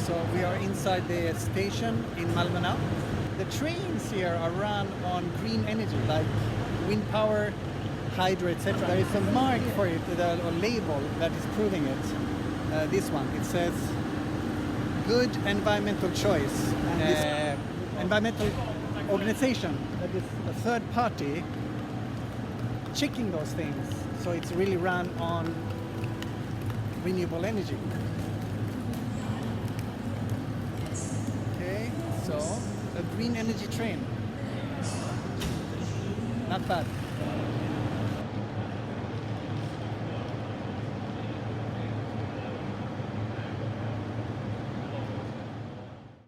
So we are inside the station in Malmö now. The trains here are run on green energy, like wind power, hydro, etc. There is a mark for it, a label that is proving it. This one, it says good environmental choice. And this environmental organization, that is a third party, checking those things. So it's really run on renewable energy. Okay, so a green energy train. Not bad.